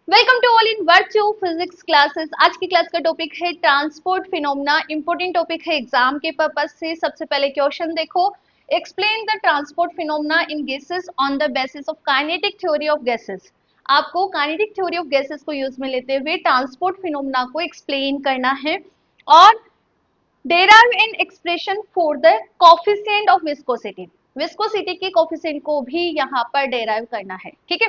Welcome to all in virtue physics classes. आज की class का टॉपिक है ट्रांसपोर्ट फिनोमेना। इंपॉर्टेंट टॉपिक है एग्जाम के पर्पज से। सबसे पहले क्वेश्चन देखो, explain the transport phenomena in gases on the basis of kinetic theory of gases. आपको काइनेटिक थ्योरी ऑफ गैसेस को यूज में लेते हुए ट्रांसपोर्ट फिनोमेना को एक्सप्लेन करना है और derive an expression for the coefficient of viscosity। Viscosity के कोफिशिएंट को भी यहाँ पर डेराइव करना है। ठीक है,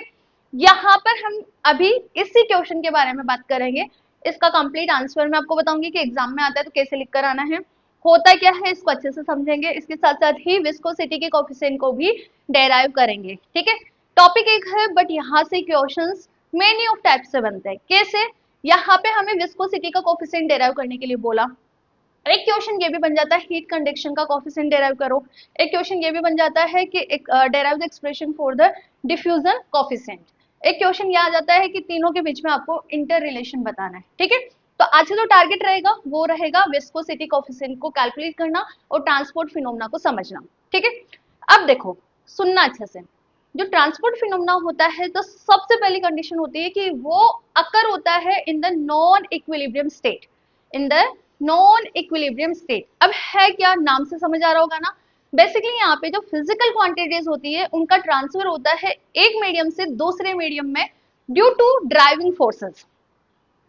यहाँ पर हम अभी इसी क्वेश्चन के बारे में बात करेंगे। इसका कंप्लीट आंसर मैं आपको बताऊंगी कि एग्जाम में आता है तो कैसे लिख कर आना है, होता क्या है, इसको अच्छे से समझेंगे। इसके साथ साथ ही विस्कोसिटी के कोफिशिएंट को भी डेराइव करेंगे। ठीक है, टॉपिक एक है बट यहाँ से क्वेश्चंस मेनी ऑफ टाइप से बनते हैं। कैसे, यहाँ पे हमें विस्कोसिटी का कोफिशिएंट डेराइव करने के लिए बोला। एक क्वेश्चन ये भी बन जाता है हीट कंडक्शन का कोफिशिएंट डेराइव करो। एक क्वेश्चन ये भी बन जाता है कि एक derive the expression for the diffusion coefficient. एक क्वेश्चन ये आ जाता है कि तीनों के बीच में आपको इंटर रिलेशन बताना है। ठीक है, तो आज का जो टारगेट रहेगा वो रहेगा विस्कोसिटी कोफिशिएंट को कैलकुलेट करना और ट्रांसपोर्ट फिनोमेना को समझना। ठीक है, अब देखो, सुनना अच्छे से। जो ट्रांसपोर्ट फिनोमेना होता है तो सबसे पहली कंडीशन होती है कि वो अकर होता है in the non equilibrium state. In the non equilibrium state. अब है क्या, नाम से समझ आ रहा होगा ना। बेसिकली यहाँ पे जो फिजिकल क्वांटिटीज होती है उनका ट्रांसफर होता है एक मीडियम से दूसरे मीडियम में due to driving forces.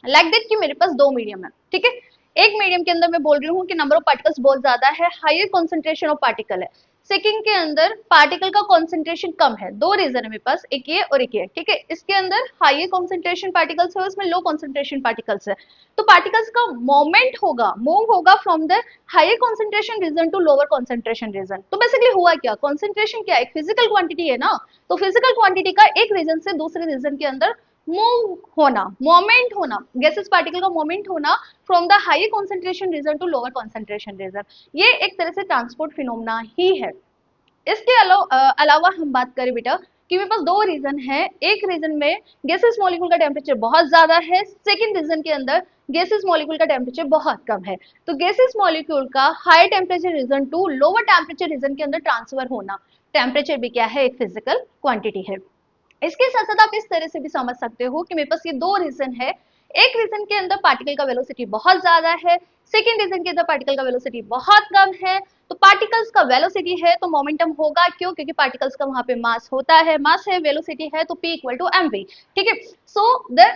Like that कि मेरे पास दो मीडियम है। ठीक है, एक मीडियम के अंदर मैं बोल रही हूँ कि नंबर ऑफ पार्टिकल्स बहुत ज्यादा है, हायर कॉन्सेंट्रेशन ऑफ पार्टिकल है। सेकंड के अंदर पार्टिकल का कॉन्सेंट्रेशन कम है। दो रीजन है मेरे पास, एक ये और एक ये। ठीक है, इसके अंदर हायर कॉन्सेंट्रेशन पार्टिकल्स है, उसमें लो कॉन्सेंट्रेशन पार्टिकल्स है। तो पार्टिकल्स का मोमेंट होगा, मूव होगा from the higher concentration region to lower concentration region. तो बेसिकली हुआ क्या, कॉन्सेंट्रेशन क्या है, एक फिजिकल क्वांटिटी है ना। तो फिजिकल क्वांटिटी का एक रीजन से दूसरे रीजन के अंदर मूव होना, मोमेंट होना, गैसेस पार्टिकल का मोमेंट होना from the higher concentration region to lower concentration region, ये एक तरह से ट्रांसपोर्ट फिनोमेना ही है। इसके अलावा हम बात करें बेटा कि मेरे पास दो रीजन है। एक रीजन में गैसेस मॉलिक्यूल का टेम्परेचर बहुत ज्यादा है, सेकंड रीजन के अंदर गैसेस मॉलिक्यूल का टेम्परेचर बहुत कम है। तो गैसेस मॉलिक्यूल का high temperature region to lower temperature region के अंदर ट्रांसफर होना, टेम्परेचर भी क्या है, एक फिजिकल क्वांटिटी है। इसके साथ साथ आप इस तरह से भी समझ सकते हो कि मेरे पास ये दो रीजन है। एक रीजन के अंदर पार्टिकल का वेलोसिटी बहुत ज्यादा है, सेकेंड रीजन के अंदर पार्टिकल का वेलोसिटी बहुत कम है। तो पार्टिकल्स का वेलोसिटी है तो मोमेंटम होगा, क्यों, क्योंकि पार्टिकल्स का वहां पे मास होता है, मास है, वेलोसिटी है, तो P equal to M V. ठीक है, सो द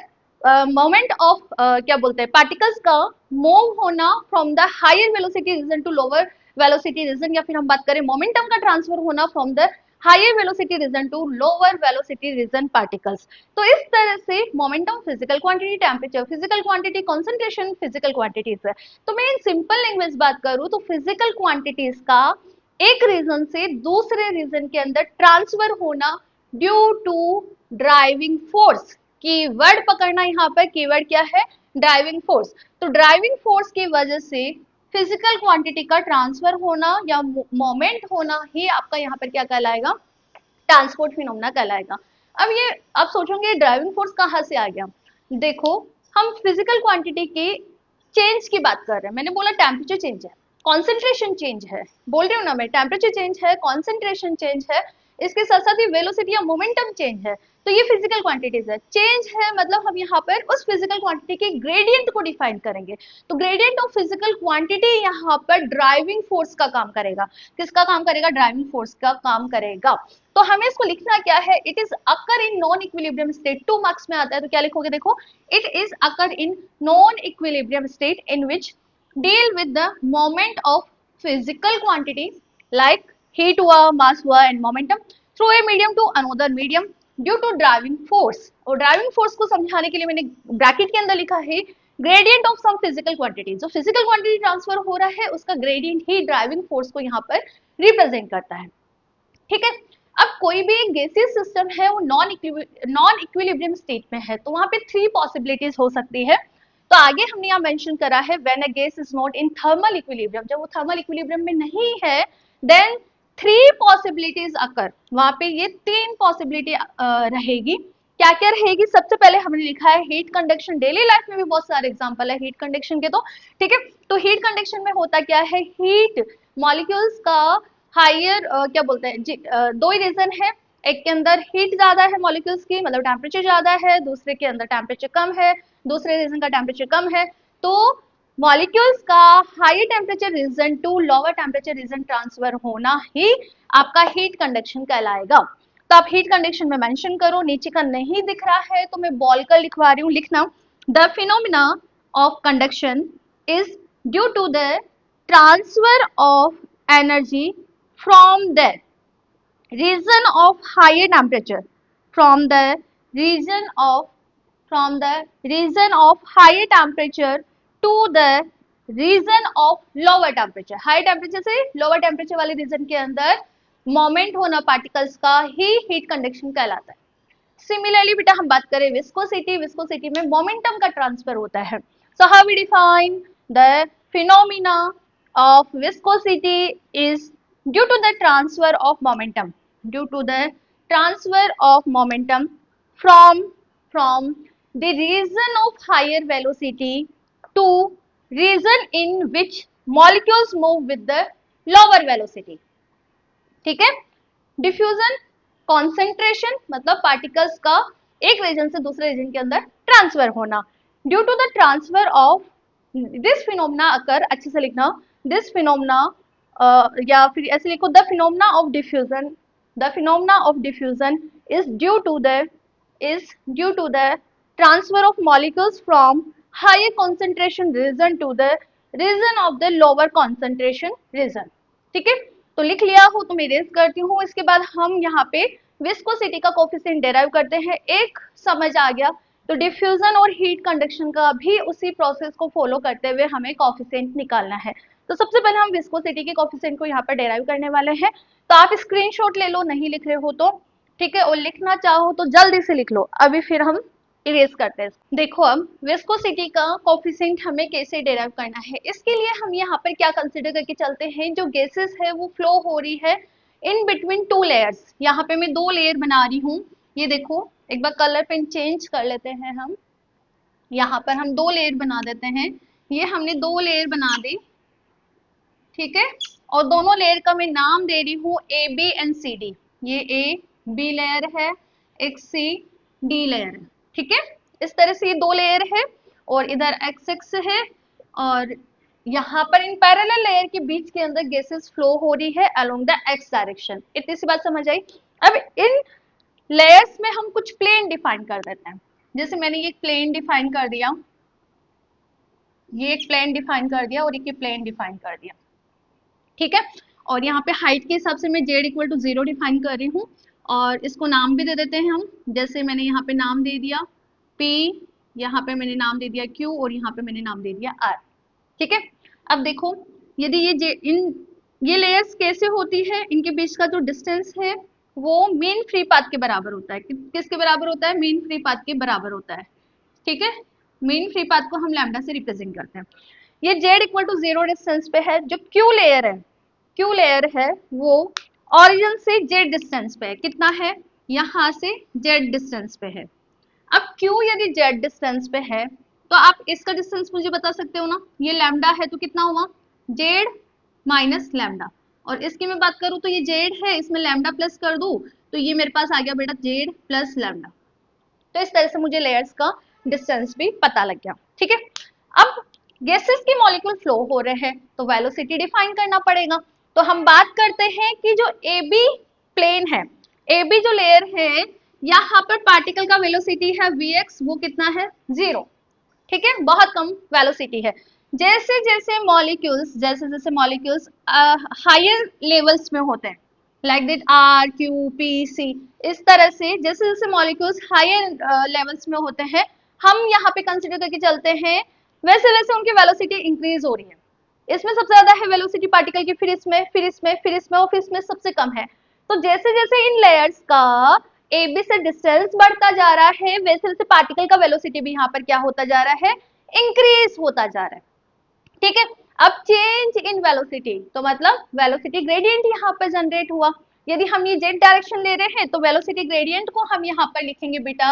मोमेंट ऑफ क्या बोलते हैं, पार्टिकल्स का मूव होना from the higher velocity region to lower velocity region, या फिर हम बात करें मोमेंटम का ट्रांसफर होना from the higher velocity region to lower velocity region particles. तो इस तरह से momentum physical quantity, temperature physical quantity, concentration physical quantities है। तो मैं इन सिंपल लैंग्वेज बात करूं तो फिजिकल क्वांटिटीज का एक रीजन से दूसरे रीजन के अंदर ट्रांसफर होना due to driving force. Keyword पकड़ना, यहाँ पर कीवर्ड क्या है, ड्राइविंग फोर्स। तो ड्राइविंग फोर्स की वजह से फिजिकल क्वांटिटी का ट्रांसफर होना या मोमेंट होना ही आपका यहाँ पर क्या कहलाएगा, ट्रांसपोर्ट फिनोमेना कहलाएगा। अब ये आप सोचोगे ड्राइविंग फोर्स कहाँ से आ गया। देखो, हम फिजिकल क्वांटिटी की चेंज की बात कर रहे हैं। मैंने बोला टेम्परेचर चेंज है, कॉन्सेंट्रेशन चेंज है, बोल रही हूँ ना मैं, टेम्परेचर चेंज है, कॉन्सेंट्रेशन चेंज है, इसके साथ साथ ही वेलोसिटी या मोमेंटम चेंज है। तो ये फिजिकल क्वांटिटीज है। चेंज है मतलब हम यहाँ पर उस फिजिकल क्वांटिटी के ग्रेडियंट को डिफाइन करेंगे। तो ग्रेडियंट ऑफ फिजिकल क्वांटिटी यहाँ पर ड्राइविंग फोर्स का काम करेगा। किसका काम करेगा, ड्राइविंग फोर्स का काम करेगा। तो हमें इसको लिखना क्या है, it is occur in non equilibrium state. 2 marks में आता है तो क्या लिखोगे, देखो, it is occur in non equilibrium state in which deal with the moment of physical quantity like heat हुआ, mass हुआ and momentum through a medium to another medium due to driving force। और driving force को समझाने के लिए मैंने bracket के अंदर लिखा है gradient of some physical quantity. जो फिजिकल क्वांटिटी ट्रांसफर हो रहा है उसका ग्रेडियंट ही ड्राइविंग फोर्स को यहाँ पर रिप्रेजेंट करता है। ठीक है, अब कोई भी एक गैसियस सिस्टम है वो नॉन इक्विलिब्रियम स्टेट में है तो वहां पे 3 पॉसिबिलिटीज हो सकती है। तो आगे हमने यहाँ मेंशन करा है when a gas is not in thermal equilibrium, जब वो थर्मल इक्विलिब्रियम में नहीं है देन 3 पॉसिबिलिटीज अकर। वहां पे ये 3 पॉसिबिलिटी रहेगी। क्या क्या रहेगी, सबसे पहले हमने लिखा है हीट कंडक्शन। डेली लाइफ में भी बहुत सारे एग्जांपल है हीट कंडक्शन के। तो ठीक है, तो हीट कंडक्शन में होता क्या है, हीट मॉलिक्यूल्स का हायर क्या बोलते हैं दो ही रीजन है। एक के अंदर हीट ज्यादा है मॉलिक्यूल्स की, मतलब टेम्परेचर ज्यादा है, दूसरे के अंदर टेम्परेचर कम है, दूसरे रीजन का टेम्परेचर कम है, तो मॉलिक्यूल्स का higher temperature region to lower temperature region transfer होना ही आपका हीट कंडक्शन कहलाएगा। तो आप हीट कंडक्शन में मेंशन करो, नीचे का नहीं दिख रहा है तो मैं बॉल कर लिखवा रही हूँ, लिखना the phenomena of conduction is due to the transfer of energy from the region of higher temperature from the region of higher temperature to the region of lower temperature। High temperature से lower temperature वाले reason के अंदर moment होना particles का ही heat conduction कहलाता है। Similarly बेटा हम बात करें विस्कोसिटी, विस्कोसिटी में मोमेंटम का ट्रांसफर होता है। So how we define the phenomena of viscosity is due to the transfer of momentum, due to the transfer of momentum from the region of higher velocity to region in which molecules move with the lower velocity। ठीक है। Diffusion concentration मतलब particles का एक reason से दूसरे reason के अंदर transfer होना। Due to the transfer of this phenomena occur, अच्छे से लिखना, दिस फिनोमेना या फिर ऐसे लिखो the phenomena of diffusion, the phenomena of diffusion is due to the transfer of molecules from higher concentration region to the region of the lower concentration region। ठीक है, तो लिख लिया हो तो मैं इरेज करती हूँ। इसके बाद हम यहाँ पे विस्कोसिटी का कोफिशिएंट डेराइव करते हैं। एक समझ आ गया, तो डिफ्यूजन और हीट कंडक्शन का भी उसी प्रोसेस को फॉलो करते हुए हमें कोफिशिएंट निकालना है। तो सबसे पहले हम विस्कोसिटी के कोफिशिएंट को यहाँ पर डेराइव करने वाले हैं। तो आप स्क्रीनशॉट ले लो, नहीं लिख रहे हो तो ठीक है, और लिखना चाहो तो जल्दी से लिख लो, अभी फिर हम इरेज करते हैं। देखो अब विस्कोसिटी का कोफिशिएंट हमें कैसे डेराइव करना है, इसके लिए हम यहाँ पर क्या कंसिडर करके चलते हैं, जो गैसेस है वो फ्लो हो रही है इन बिटवीन टू लेयर्स। यहाँ पे मैं दो लेयर बना रही हूँ, ये देखो एक बार कलर पेन चेंज कर लेते हैं हम, यहाँ पर हम दो लेयर बना देते हैं। ये हमने दो लेयर बना दी, ठीक है, और दोनों लेयर का मैं नाम दे रही हूँ A B and C D. ये ए बी लेयर है, एक सी डी लेयर है, ठीक है। इस तरह से ये दो लेयर है और इधर एक्स एक्स है, और यहाँ पर इन पैरेलल लेयर के बीच के अंदर गैसेस फ्लो हो रही है अलोंग द एक्स डायरेक्शन। इतनी सी बात समझ आई। अब इन लेयर्स में हम कुछ प्लेन डिफाइन कर देते हैं। जैसे मैंने ये प्लेन डिफाइन कर दिया, ये एक प्लेन डिफाइन कर दिया और एक प्लेन डिफाइन कर दिया, ठीक है। और यहाँ पे हाइट के हिसाब से मैं z इक्वल टू 0 डिफाइन कर रही हूँ, और इसको नाम भी दे देते हैं हम। जैसे मैंने यहाँ पे नाम दे दिया p, यहाँ पे मैंने नाम दे दिया q, और यहाँ पे मैंने नाम दे दिया r, ठीक है। अब देखो यदि ये लेयर्स कैसे होती है, इनके बीच का जो डिस्टेंस है वो मीन फ्री पाथ के बराबर होता है। किसके बराबर होता है? मीन फ्री पाथ के बराबर होता है, ठीक है। मीन फ्री पाथ को हम लैम्डा से रिप्रेजेंट करते हैं। ये z इक्वल टू 0 डिस्टेंस पे है। जो q लेयर है वो ओरिजिन से z डिस्टेंस पे है। कितना है? यहाँ से z डिस्टेंस पे है। अब q यदि z डिस्टेंस पे है तो आप इसका डिस्टेंस मुझे बता सकते हो ना, ये लैम्डा है तो कितना हुआ? z minus lambda. और इसकी मैं बात करूँ तो ये z है, इसमें लैम्डा प्लस कर दूं तो ये मेरे पास आ गया बेटा z प्लस लैम्डा। तो इस तरह से मुझे लेयर्स का डिस्टेंस भी पता लग गया, ठीक है। अब गैसेस के मॉलिक्यूल फ्लो हो रहे हैं तो वेलोसिटी डिफाइन करना पड़ेगा। तो हम बात करते हैं कि जो ए बी प्लेन है, ए बी जो लेयर है, यहाँ पर पार्टिकल का वेलोसिटी है vx, वो कितना है? 0, ठीक है, बहुत कम वेलोसिटी है। जैसे जैसे मॉलिक्यूल्स हायर लेवल्स में होते हैं, like that R Q P C, इस तरह से जैसे जैसे मॉलिक्यूल्स हायर लेवल्स में होते हैं, हम यहाँ पे कंसिडर करके चलते हैं वैसे वैसे उनकी वेलोसिटी इंक्रीज हो रही है। इसमें सबसे ज्यादा है वेलोसिटी पार्टिकल की, फिर इसमें और फिर इसमें सबसे कम है। तो जैसे जैसे इन लेयर्स का ए बी से डिस्टेंस बढ़ता जा रहा है, वैसे वैसे पार्टिकल का वेलोसिटी भी यहाँ पर क्या होता जा रहा है? इंक्रीज होता जा रहा है, ठीक है। अब चेंज इन वेलोसिटी, तो मतलब वेलोसिटी ग्रेडियंट यहाँ पर जनरेट हुआ। यदि हम ये जेड डायरेक्शन ले रहे हैं तो वेलोसिटी ग्रेडियंट को हम यहाँ पर लिखेंगे बेटा,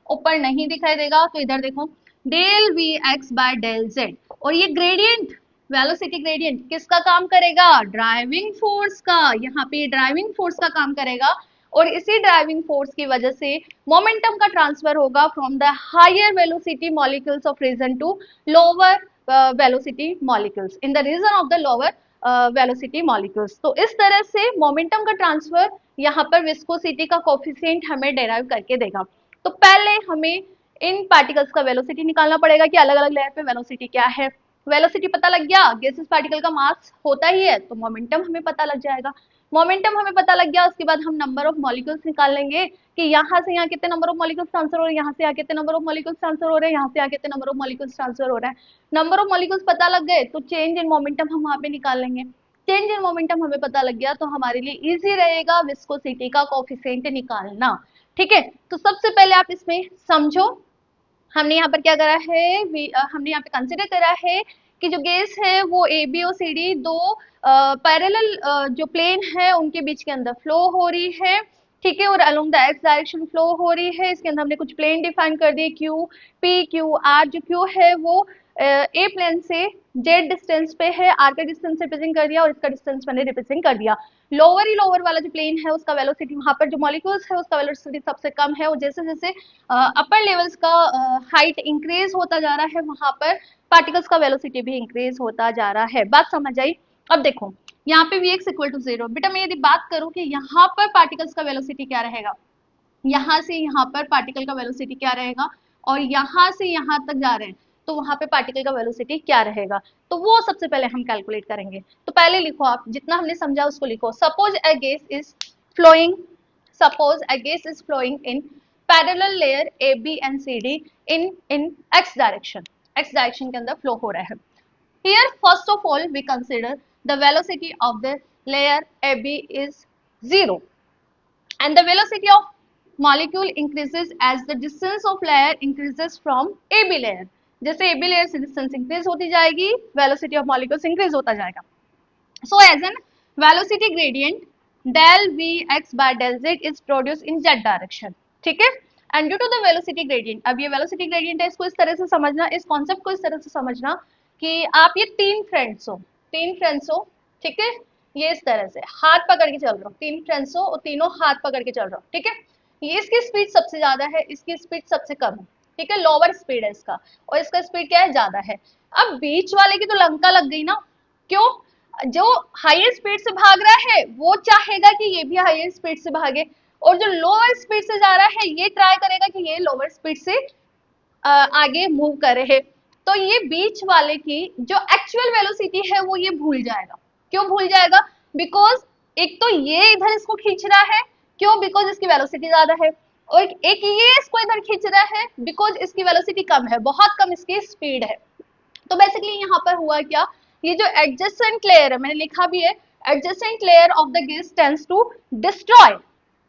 ऊपर नहीं दिखाई देगा तो इधर देखो, del we x by del Z. और ये ग्रेडियंट, वेलोसिटी ग्रेडियंट किसका काम करेगा? ड्राइविंग फोर्स का। यहाँ पे ड्राइविंग फोर्स का काम करेगा, और इसी ड्राइविंग फोर्स की वजह से मोमेंटम का ट्रांसफर होगा from the higher velocity molecules of region to lower velocity molecules in the region of the lower velocity molecules. तो इस तरह से मोमेंटम का ट्रांसफर यहाँ पर विस्कोसिटी का कोफिशिएंट हमें डेराइव करके देगा। तो पहले हमें इन पार्टिकल्स का वेलोसिटी निकालना पड़ेगा कि अलग अलग लेयर पे वेलोसिटी क्या है। वेलोसिटी पता लग गया, गैसेस पार्टिकल का मास होता ही है, तो मोमेंटम हमें पता लग जाएगा। मोमेंटम हमें पता लग गया, उसके बाद हम नंबर ऑफ मॉलिक्यूल्स निकाल लेंगे कि यहाँ से यहाँ कितने नंबर ऑफ मॉलिक्यूल्स ट्रांसफर हो रहे हैं, यहाँ से यहाँ कितने नंबर ऑफ मॉलिक्यूल्स ट्रांसफर हो रहे हैं, यहाँ से यहाँ कितने नंबर ऑफ मॉलिक्यूल्स ट्रांसफर हो रहा है। नंबर ऑफ मॉलिक्यूल्स पता लग गए तो चेंज इन मोमेंटम हम वहाँ पे निकाल लेंगे। चेंज इन मोमेंटम हमें पता लग गया तो हमारे लिए इजी रहेगा विस्कोसिटी का कोफिशिएंट निकालना। ठीक है, तो सबसे पहले आप इसमें समझो, हमने यहाँ पर क्या करा है, हमने यहाँ पे कंसिडर करा है कि जो गैस है वो ए बी और सी डी दो पैरेलल जो प्लेन है उनके बीच के अंदर फ्लो हो रही है। ठीक है, और along the x direction flow हो रही है। इसके अंदर हमने कुछ प्लेन डिफाइन कर दिए, क्यू पी क्यू आर। जो क्यू है वो ए प्लेन से जेड डिस्टेंस पे है, आर का डिस्टेंस रिप्रेजेंट कर दिया और इसका डिस्टेंस मैंने रिप्रेजेंट कर दिया। लोअर ही लोअर वाला जो प्लेन है उसका वेलोसिटी, वहां पर जो मॉलिक्यूल्स है उसका वेलोसिटी सबसे कम है, और जैसे जैसे अपर लेवल्स का हाइट इंक्रीज होता जा रहा है वहां पर पार्टिकल्स का वेलोसिटी भी इंक्रीज होता जा रहा है। बात समझ आई? अब देखो यहाँ पे Vx इक्वल टू 0। बेटा मैं यदि बात करूं कि यहाँ पर पार्टिकल्स का वेलोसिटी क्या रहेगा, यहाँ से यहाँ पर पार्टिकल का वेलोसिटी क्या रहेगा, और यहाँ से यहाँ तक जा रहे हैं तो वहां पे पार्टिकल का वेलोसिटी क्या रहेगा, तो वो सबसे पहले हम कैलकुलेट करेंगे। तो पहले लिखो, आप जितना हमने समझा उसको लिखो। Suppose a gas is flowing, suppose a gas is flowing in parallel layer A B and C D in x direction, x direction के अंदर फ्लो हो रहा है। Here, first of all, we consider the velocity of the layer AB is 0, and the velocity of molecule increases as the distance of layer increases from AB layer. जैसे AB layer से distance increase होती जाएगी, velocity of molecules increase होता जाएगा। So, as an velocity gradient, del Vx by del Z is produced in Z direction. ठीक है? And due to the velocity gradient, अब ये velocity gradient है, इसको इस तरह से समझना, इस concept को इस तरह से समझना कि आप ये तीन फ्रेंड्स हो, ठीक है, ये इस तरह से हाथ पकड़ के चल रहे हो, तीन फ्रेंड्स हो और तीनों हाथ पकड़ के चल रहे हो। ठीक है, ये इसकी स्पीड सबसे ज्यादा है, इसकी स्पीड सबसे कम है। ठीक है, लोअर स्पीड है इसका और इसका स्पीड क्या है, ज्यादा है। अब बीच वाले की तो लंका लग गई ना, क्यों? जो हाईएस्ट स्पीड से भाग रहा है वो चाहेगा कि ये भी हाईएस्ट स्पीड से भागे, और जो लोअर स्पीड से जा रहा है ये ट्राई करेगा कि ये लोअर स्पीड से आगे मूव करे। तो ये बीच वाले की जो एक्चुअल वेलोसिटी है वो ये भूल जाएगा। क्यों भूल जाएगा? बिकॉज एक तो ये इधर इसको खींच रहा है, क्यों? बिकॉज इसकी वेलोसिटी ज्यादा है, और एक ये इसको इधर खींच रहा है बिकॉज इसकी वेलोसिटी कम है, बहुत कम इसकी स्पीड है। तो बेसिकली यहाँ पर हुआ क्या, ये जो एडजेसेंट लेयर है, मैंने लिखा भी है, adjacent layer of the gas tends to destroy,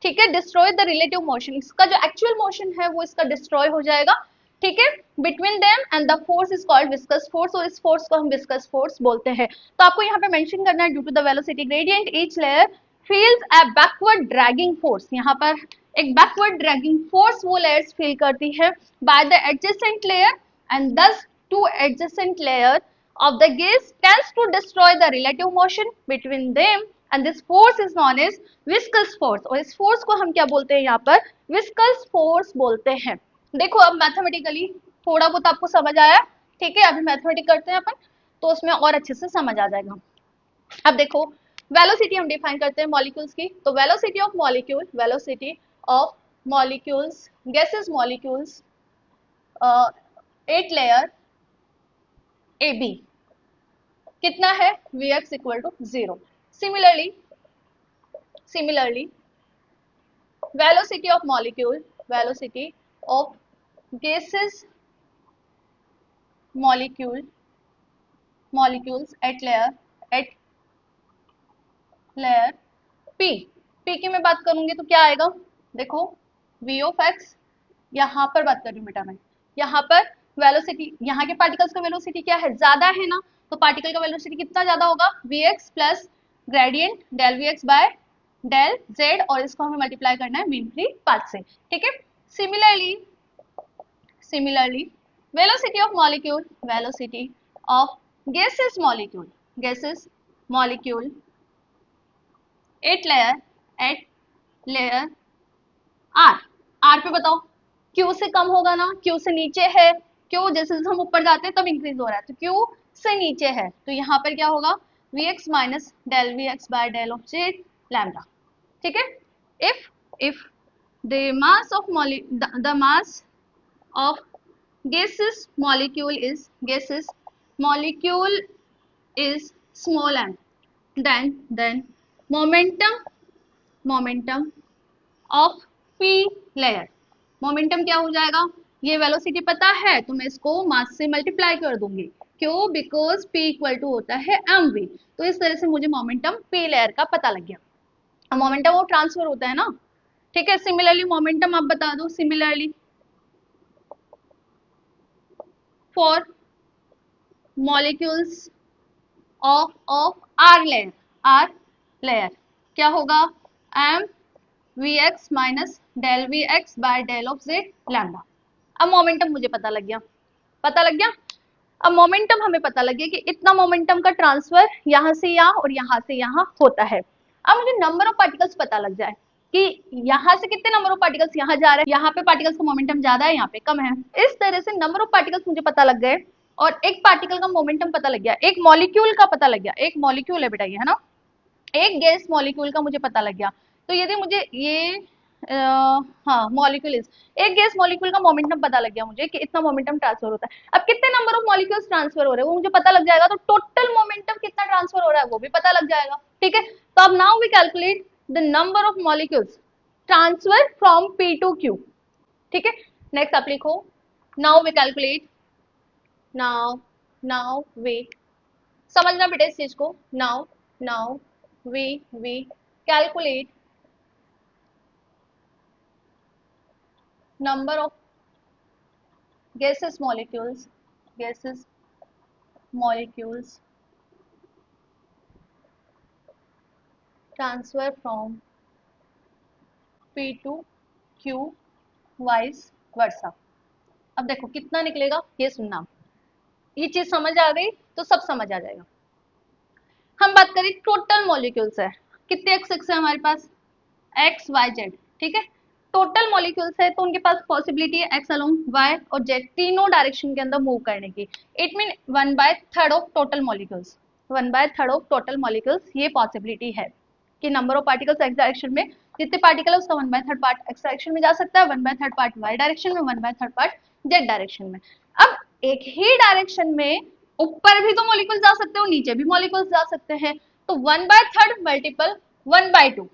ठीक है, डिस्ट्रॉय द रिलेटिव मोशन, इसका जो एक्चुअल मोशन है वो इसका डिस्ट्रॉय हो जाएगा। ठीक है, between them and the force is called viscous force, और इस फोर्स को हम विस्कस फोर्स बोलते हैं। तो आपको यहाँ पे मेंशन करना है, due to the velocity gradient each layer feels a backward dragging force, यहाँ पर एक बैकवर्ड ड्रैगिंग फोर्स वो लेयर्स फील करती है by the adjacent layer, and this two adjacent layer of the gas tends to destroy the relative motion between them, and this force is known as viscous force, और इस force को हम क्या बोलते हैं यहाँ पर, viscous force बोलते हैं। देखो अब मैथमेटिकली थोड़ा बहुत आपको समझ आया, ठीक है, अभी मैथमेटिक करते हैं अपन तो उसमें और अच्छे से समझ आ जाएगा। अब देखो वेलोसिटी हम डिफाइन करते हैं मॉलिक्यूल्स की, तो velocity of molecule, velocity of molecules, gases molecules, 8 layer A B कितना है, Vx equal to 0। Similarly velocity of molecule, velocity of gases molecules at layer P की मैं बात करूंगी तो क्या आएगा, देखो V ऑफ x, यहाँ पर बात कर रही हूँ बेटा मैं, यहाँ पर वेलोसिटी, यहाँ के पार्टिकल्स का वेलोसिटी क्या है, ज्यादा है ना, तो पार्टिकल का वेलोसिटी कितना ज्यादा होगा, Vx plus gradient del Vx by del Z, और इसको हमें मल्टीप्लाई करना है मीन फ्री पाथ से। ठीक है, similarly velocity of molecule, velocity of gases molecule at layer R. R पे बताओ, क्यू से कम होगा ना, क्यू से नीचे है, क्यू जैसे जैसे हम ऊपर जाते हैं तब इंक्रीज हो रहा है, तो क्यू से नीचे है, तो यहाँ पर क्या होगा, v x minus del we x by del of z lambda. ठीक है, if the mass of the mass of gaseous molecule is small m, then momentum of P layer, momentum क्या हो जाएगा, ये वेलोसिटी पता है तो मैं इसको मास से मल्टीप्लाई कर दूंगी, क्यों, बिकॉज पी इक्वल टू होता है एम वी। तो इस तरह से मुझे मोमेंटम पी लेयर का पता लग गया। मोमेंटम वो ट्रांसफर होता है ना। ठीक है, सिमिलरली मोमेंटम आप बता दो, similarly for molecules of R layer क्या होगा, m v x minus del we x by del of z lambda. अब मोमेंटम मुझे पता लग गया, पता लग गया। अब मोमेंटम हमें पता लग गया कि इतना मोमेंटम का ट्रांसफर यहाँ से यहाँ और यहाँ से यहाँ होता है। अब मुझे नंबर ऑफ पार्टिकल्स पता लग जाए कि यहाँ से कितने नंबर ऑफ पार्टिकल्स यहाँ जा रहे हैं, यहाँ पे पार्टिकल्स का मोमेंटम ज्यादा है, यहाँ पे कम है। इस तरह से नंबर ऑफ पार्टिकल्स मुझे पता लग गए और एक पार्टिकल का मोमेंटम पता लग गया, एक मॉलिक्यूल का पता लग गया, एक मॉलिक्यूल है बेटा ये, है ना, एक गैस मॉलिक्यूल का मुझे पता लग गया। तो यदि मुझे ये हाँ मॉलिक्यूल एक गैस मॉलिक्यूल का मोमेंटम पता लग गया मुझे कि इतना मोमेंटम ट्रांसफर होता है। अब कितने नंबर ऑफ मॉलिक्यूल्स ट्रांसफर हो रहे हैं वो मुझे पता लग जाएगा, तो टोटल मोमेंटम कितना ट्रांसफर हो रहा है वो भी पता लग जाएगा। ठीक है, तो अब now we calculate the number of molecules transfer from P to Q. ठीक है, नेक्स्ट आप लिखो, now we calculate, now now we, समझना बेटा इस चीज को, now now we calculate number of gases molecules transfer from P to Q vice versa। अब देखो कितना निकलेगा, ये सुनना, ये चीज समझ आ गई तो सब समझ आ जाएगा। हम बात करें टोटल मॉलिक्यूल्स है, कितने एक्स एक्स है हमारे पास, एक्स वाई जेड। ठीक है, टोटल मॉलिक्यूल्स है तो उनके पास पॉसिबिलिटी है एक्स अलोंग, वाई और जेड तीनों डायरेक्शन के अंदर मूव करने की। It mean 1/3 of total molecules, 1/3 of total molecules ये पॉसिबिलिटी है कि number of particles x direction में, जितने पार्टिकल है उसका 1/3 पार्ट एक्स डायरेक्शन में जा सकता है, 1/3 पार्ट वाई डायरेक्शन में, 1/3 पार्ट जेड डायरेक्शन में। अब एक ही डायरेक्शन में ऊपर भी तो मॉलिक्यूल जा सकते हो, नीचे भी मॉलिक्यूल्स जा सकते हैं, तो 1/3 मल्टीपल 1/2।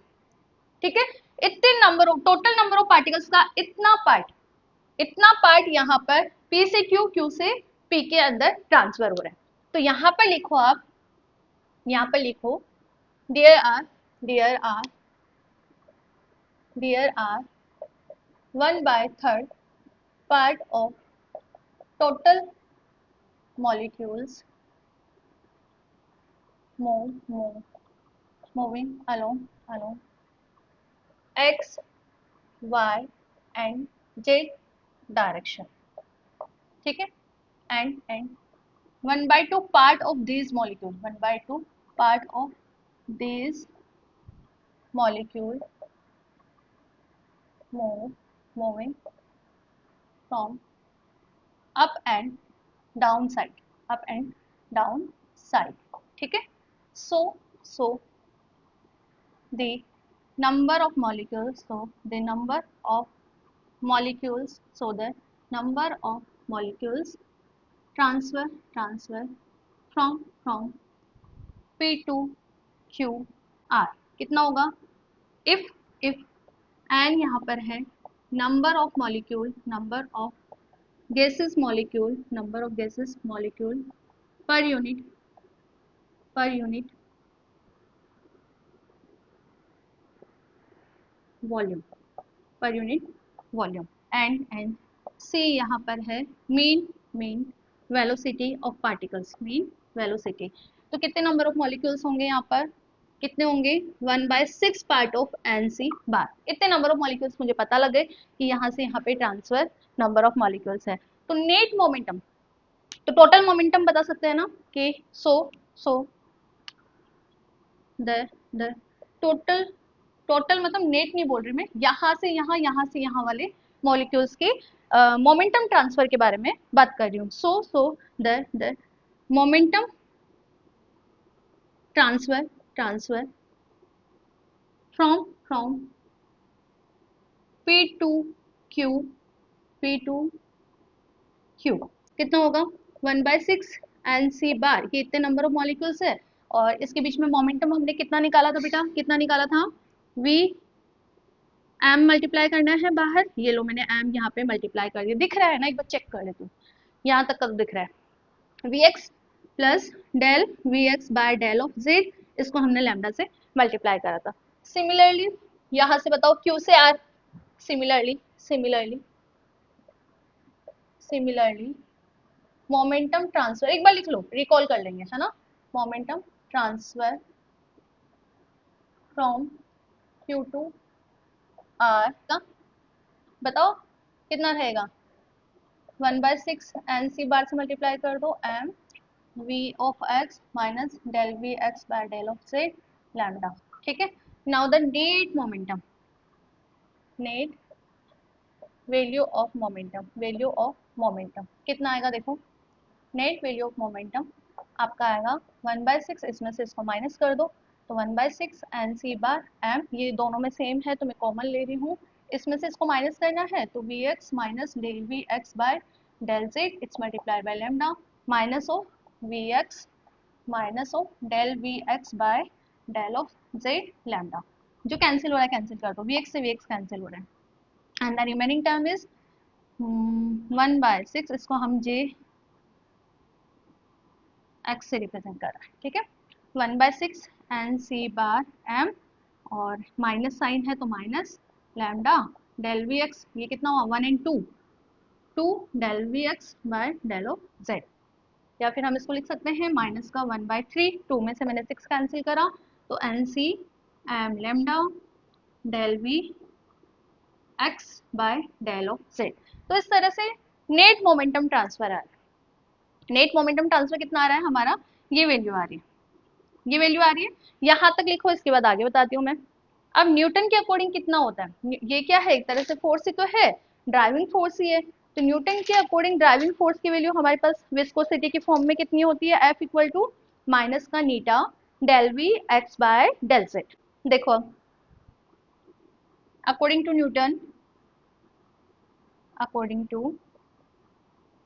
ठीक है, इतने number of total number of particles का इतना पार्ट यहाँ पर P से Q, Q से P के अंदर ट्रांसफर हो रहा है। तो यहाँ पर लिखो आप, यहाँ पर लिखो there are 1/3 part of total molecules moving along x y and z direction। ठीक है, and 1/2 part of these molecule, 1/2 part of these molecule moving from up and down side। ठीक है, so the number of molecules, so the number of molecules transfer from P to Q R कितना होगा, if N यहाँ पर है number of gases molecule per unit volume and C यहाँ पर है mean velocity of particles, mean velocity. तो कितने नंबर ऑफ मॉलिक्यूल्स होंगे यहाँ पर, कितने होंगे, 1/6 पार्ट ऑफ एन सी बार। इतने नंबर ऑफ मॉलिक्यूल्स मुझे पता लगे कि यहाँ से यहाँ पे ट्रांसफर नंबर ऑफ मॉलिक्यूल्स है। तो नेट मोमेंटम, तो टोटल मोमेंटम बता सकते हैं ना कि सो द टोटल टोटल मतलब नेट नहीं बोल रही मैं, यहाँ से यहाँ, यहाँ से यहाँ वाले मॉलिक्यूल्स के मोमेंटम ट्रांसफर के बारे में बात कर रही हूँ. So the momentum transfer from P to Q, P to Q कितना होगा 1/6 एन सी बार. ये इतने नंबर ऑफ मॉलिक्यूल्स है और इसके बीच में मोमेंटम हमने कितना निकाला था बेटा, कितना निकाला था, V m मल्टीप्लाई करना है बाहर, ये लो मैंने m यहाँ पे मल्टीप्लाई कर दिया, दिख रहा है ना, एक बार चेक कर ले तू, यहाँ तक का तो दिख रहा है. Vx plus del Vx by del of z, इसको हमने लैम्डा से मल्टीप्लाई करा था. सिमिलरली यहाँ से बताओ Q से R, सिमिलरली मोमेंटम ट्रांसफर, एक बार लिख लो, रिकॉल कर लेंगे है ना. Momentum transfer from Q to R का बताओ कितना रहेगा, 1/6 एन सी बार से मल्टीप्लाई कर दो, m v of x minus del we x by del of z lambda. ठीक है. Now the net momentum, net value of momentum कितना आएगा देखो, नेट वैल्यू ऑफ मोमेंटम आपका आएगा 1/6, इसमें से इसको माइनस कर दो तो 1/6 एन सी बार एम, ये दोनों में सेम है तो मैं कॉमन ले रही हूँ, इसमें से इसको माइनस करना है तो v x minus del we x by del z, it's multiply by lambda, minus of v x minus of del we x by del of z lambda. जो कैंसिल हो रहा है कैंसिल कर दो, वी एक्स से v x cancel हो रहा है, and the remaining term is 1/6, इसको हम जे एक्स से रिप्रेजेंट कर रहा है. ठीक है. 1/6 एन सी बार एम और माइनस साइन है तो minus lambda del we x, ये कितना हुआ 1 and 2 del we x by del of z, या फिर हम इसको लिख सकते हैं माइनस का 1/3, 2 में से मैंने 6 कैंसिल करा तो n c m lambda del we x by del of z. तो इस तरह से नेट मोमेंटम ट्रांसफर आ रहा है. नेट मोमेंटम ट्रांसफर कितना आ रहा है हमारा, ये वैल्यू आ रही है, ये वैल्यू आ रही है, यहाँ तक लिखो, इसके बाद आगे बताती हूँ मैं. अब न्यूटन के अकॉर्डिंग कितना होता है, ये क्या है, एक तरह से फोर्स ही तो है, ड्राइविंग फोर्स ही है, तो न्यूटन के अकॉर्डिंग ड्राइविंग फोर्स की वैल्यू हमारे पास विस्कोसिटी की फॉर्म में कितनी होती है, F इक्वल टू माइनस का eta del we x by del Z. देखो according to Newton, according to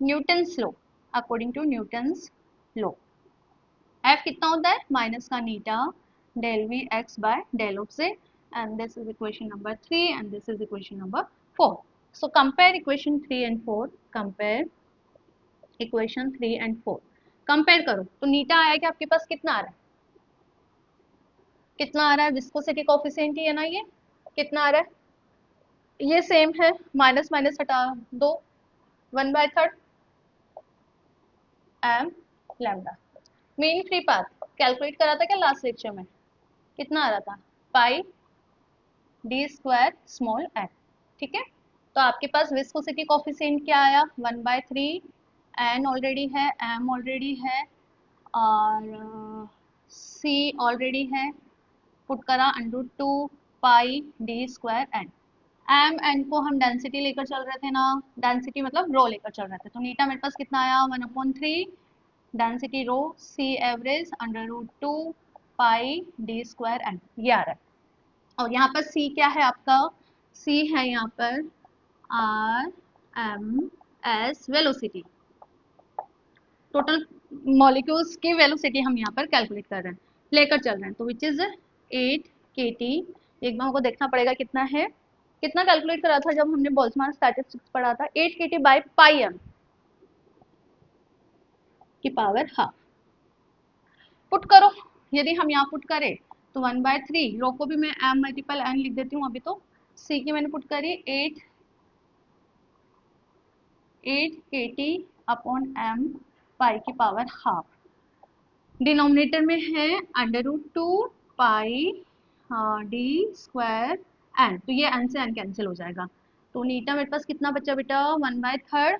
Newton's law, according to Newton's law F कितना होता है माइनस का eta del we x by del of Z, and this is equation number 3 and this is equation number 4. So compare equation 3 and 4, compare equation 3 and 4, compare करो तो नीटा आया कि आपके पास कितना आ रहा है, कितना आ रहा है, विस्कोसिटी कोफिशिएंट ही है ना, ये कितना आ रहा है, ये सेम है, माइनस माइनस हटा दो 1/3 m lambda. Mean free path calculate करा था क्या लास्ट लेक्चर में, कितना आ रहा था, पाई डी स्क्वायर स्मॉल एन. ठीक है. तो आपके पास विस्कोसिटी कोफिशिएंट क्या आया 1/3, एन ऑलरेडी है, एम ऑलरेडी है और सी ऑलरेडी है, पुट करा √2 pi D square N. M N को हम डेंसिटी लेकर चल रहे थे ना, डेंसिटी मतलब रो लेकर चल रहे थे, तो नीटा मेरे पास कितना आया 1/3 डेंसिटी रो सी average √2 pi D square N, ये आ रहा है. और यहाँ पर C क्या है आपका, C है यहाँ पर RMS वेलोसिटी, टोटल मॉलिक्यूल्स की वेलोसिटी हम यहाँ पर कैलकुलेट कर रहे हैं, लेकर चल रहे हैं, तो विच इज 8 kT. एक बार हमको देखना पड़ेगा कितना है, कितना कैलकुलेट करा था जब हमने बोल्ट्जमान स्टैटिस्टिक्स पढ़ा था, 8 kT बाय पाई m की पावर हाफ. पुट करो, यदि हम यहाँ पुट करें तो 1/3, रो को भी मैं m मल्टीपल n लिख देती हूँ, अभी तो C की मैंने पुट करी 8 kT अपॉन m पाई की पावर हाफ, डिनोमिनेटर में है √2 पाई डी स्क्वायर एन, तो ये n से n कैंसिल हो जाएगा, तो नीटा मेरे पास कितना बचा बेटा 1/3,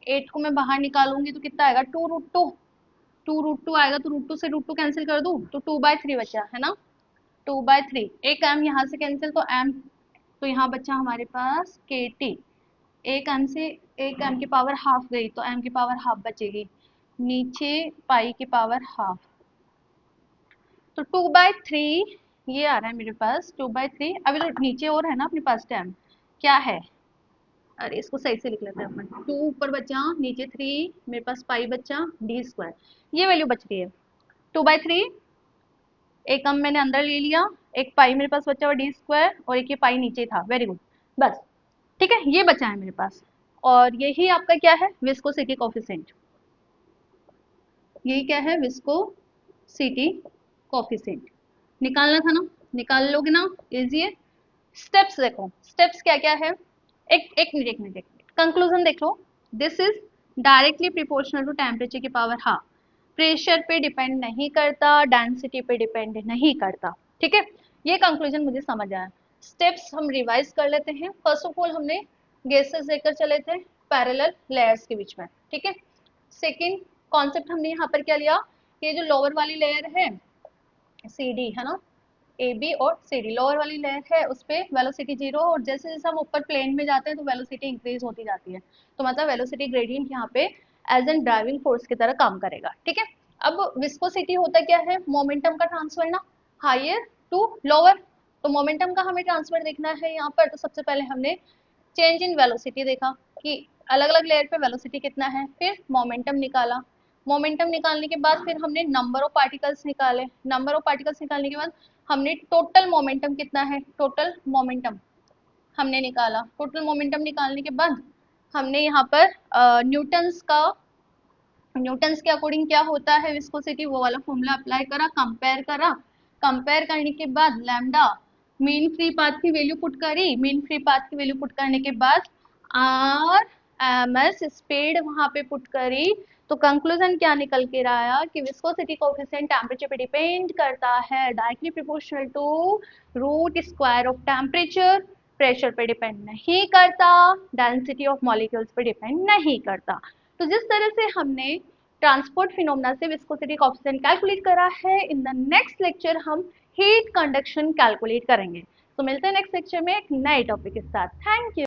8 को मैं बाहर निकालूंगी तो कितना आएगा 2√2 आएगा, तो √2 से √2 कैंसिल कर दूं तो 2/3 बचा है ना, 2/3, एक m यहाँ से कैंसिल, तो m, तो यहाँ बचा हमारे पास KT, एक m से एक m की पावर हाफ गई, तो m की पावर हाफ बचेगी, नीचे पाई की पावर हाफ, तो 2/3 ये आ रहा है मेरे पास 2/3। अभी तो नीचे और है ना अपने पास टाइम, क्या है, अरे इसको सही से लिख लेते हैं अपन, 2 ऊपर बचा, नीचे 3, मेरे पास पाई बचा, d², ये वैल्यू बच रही है 2/3, एक हम मैंने अंदर ले लिया, एक पाई मेरे पास बचा हुआ d² और एक ये पाई नीचे था, वेरी गुड, बस ठीक है, ये बचा है मेरे पास। और यही आपका क्या है, विस्कोसिटी कोफिशिएंट, यही क्या है, विस्कोसिटी कोफिशिएंट, निकालना था ना, निकाल लोगे ना, इजी है। स्टेप्स देखो, स्टेप्स क्या क्या है, एक मिनट कंक्लूजन देख लो, this is directly proportional to temperature की पावर हाफ, प्रेशर पे डिपेंड नहीं करता, डेंसिटी पे डिपेंड नहीं करता, ठीक है, ये कंक्लूजन मुझे समझ आया। स्टेप्स हम रिवाइज कर लेते हैं। फर्स्ट ऑफ ऑल हमने गैसेस लेकर चले थे पैरेलल लेयर्स के बीच में, ठीक है। सेकेंड कॉन्सेप्ट हमने यहाँ पर क्या लिया, कि ये जो लोअर वाली लेयर है CD है ना, AB और CD लोअर वाली लेयर है, उस पर वेलोसिटी 0, और जैसे जैसे हम ऊपर प्लेन में जाते हैं तो वेलोसिटी इंक्रीज होती जाती है, तो मतलब वेलोसिटी ग्रेडियंट यहाँ पे एज एन ड्राइविंग फोर्स की तरह काम करेगा, ठीक है। अब विस्कोसिटी होता क्या है, मोमेंटम का ट्रांसफर ना, हायर टू लोअर, तो मोमेंटम का हमें ट्रांसफर देखना है यहाँ पर, तो सबसे पहले हमने चेंज इन वेलोसिटी देखा कि अलग अलग लेयर पे वेलोसिटी कितना है, फिर मोमेंटम निकाला, मोमेंटम निकालने के बाद फिर हमने नंबर ऑफ पार्टिकल्स निकाले, नंबर ऑफ पार्टिकल्स निकालने के बाद हमने टोटल मोमेंटम कितना है, टोटल मोमेंटम हमने निकाला, टोटल मोमेंटम निकालने के बाद हमने यहाँ पर न्यूटन्स का, न्यूटन्स के अकॉर्डिंग क्या होता है विस्कोसिटी, वो वाला फॉर्मूला अप्लाई करा, कंपेयर करने के बाद लैम्डा मीन फ्री पाथ की वैल्यू पुट करी, मीन फ्री पाथ की वैल्यू पुट करने के बाद आर एम एस स्पीड वहां पे पुट करी, तो कंक्लूजन क्या निकल के आया कि विस्कोसिटी कोएफिशिएंट टेम्परेचर पे डिपेंड करता है, directly proportional to root square of temperature, pressure पे डिपेंड नहीं करता, डेंसिटी ऑफ मॉलिक्यूल्स पे डिपेंड नहीं करता। तो जिस तरह से हमने ट्रांसपोर्ट फिनोमेना से विस्कोसिटी कोएफिशिएंट कैलकुलेट करा है, इन द नेक्स्ट लेक्चर हम हीट कंडक्शन कैलकुलेट करेंगे। तो मिलते हैं नेक्स्ट लेक्चर में एक नए टॉपिक के साथ। Thank you.